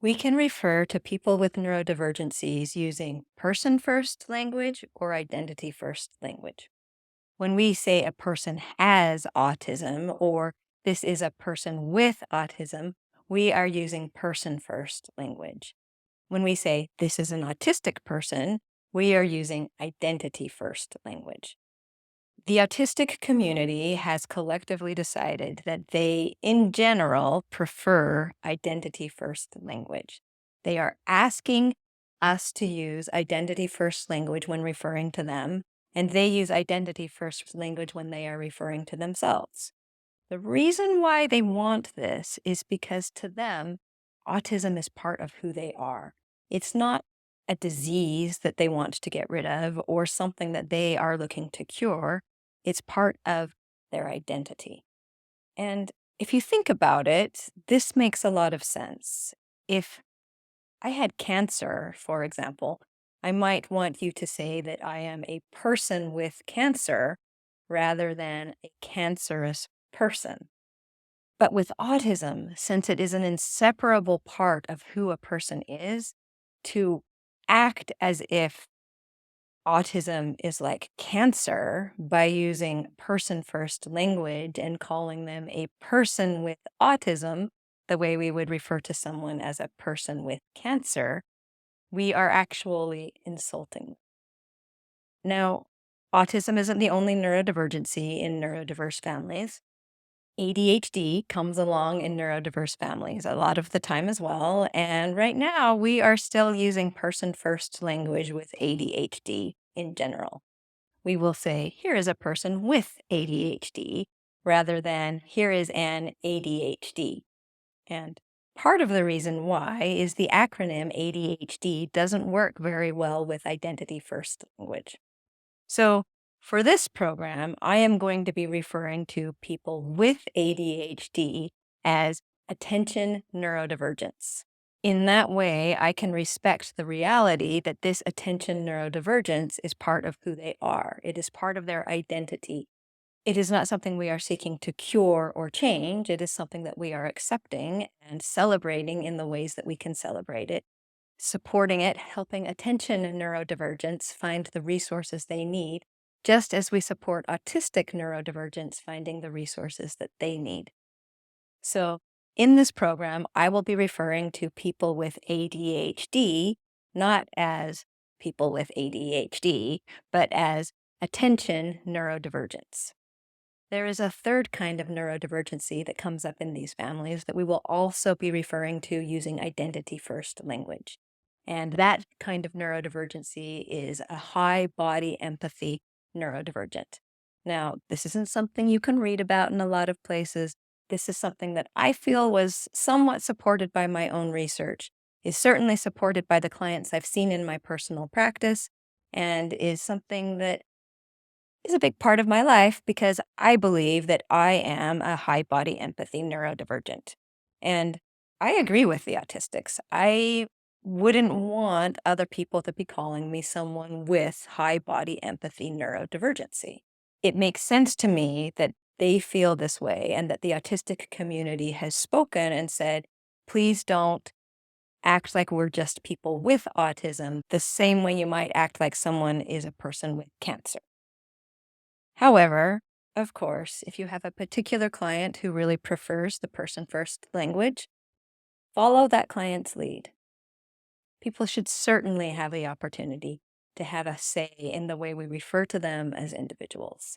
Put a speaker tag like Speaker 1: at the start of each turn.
Speaker 1: We can refer to people with neurodivergencies using person first language or identity first language. When we say a person has autism or this is a person with autism, we are using person first language. When we say this is an autistic person, we are using identity first language. The autistic community has collectively decided that they, in general, prefer identity first language. They are asking us to use identity first language when referring to them, and they use identity first language when they are referring to themselves. The reason why they want this is because to them, autism is part of who they are. It's not a disease that they want to get rid of or something that they are looking to cure. It's part of their identity. And if you think about it, this makes a lot of sense. If I had cancer, for example, I might want you to say that I am a person with cancer rather than a cancerous person. But with autism, since it is an inseparable part of who a person is, to act as if autism is like cancer by using person first language and calling them a person with autism, the way we would refer to someone as a person with cancer, we are actually insulting. Now, autism isn't the only neurodivergency in neurodiverse families. ADHD comes along in neurodiverse families a lot of the time as well. And right now, we are still using person first language with ADHD in general. We will say, here is a person with ADHD rather than here is an ADHD. And part of the reason why is the acronym ADHD doesn't work very well with identity first language. So, for this program, I am going to be referring to people with ADHD as attention neurodivergence. In that way, I can respect the reality that this attention neurodivergence is part of who they are. It is part of their identity. It is not something we are seeking to cure or change. It is something that we are accepting and celebrating in the ways that we can celebrate it, supporting it, helping attention neurodivergence find the resources they need, just as we support autistic neurodivergence finding the resources that they need. So, in this program, I will be referring to people with ADHD not as people with ADHD, but as attention neurodivergence. There is a third kind of neurodivergency that comes up in these families that we will also be referring to using identity first language. And that kind of neurodivergency is a high body empathy neurodivergent. Now, this isn't something you can read about in a lot of places. This is something that I feel was somewhat supported by my own research, is certainly supported by the clients I've seen in my personal practice, and is something that is a big part of my life because I believe that I am a high body empathy neurodivergent. And I agree with the autistics. I wouldn't want other people to be calling me someone with high body empathy neurodivergency. It makes sense to me that they feel this way and that the autistic community has spoken and said, please don't act like we're just people with autism, the same way you might act like someone is a person with cancer. However, of course, if you have a particular client who really prefers the person first language, follow that client's lead. People should certainly have the opportunity to have a say in the way we refer to them as individuals.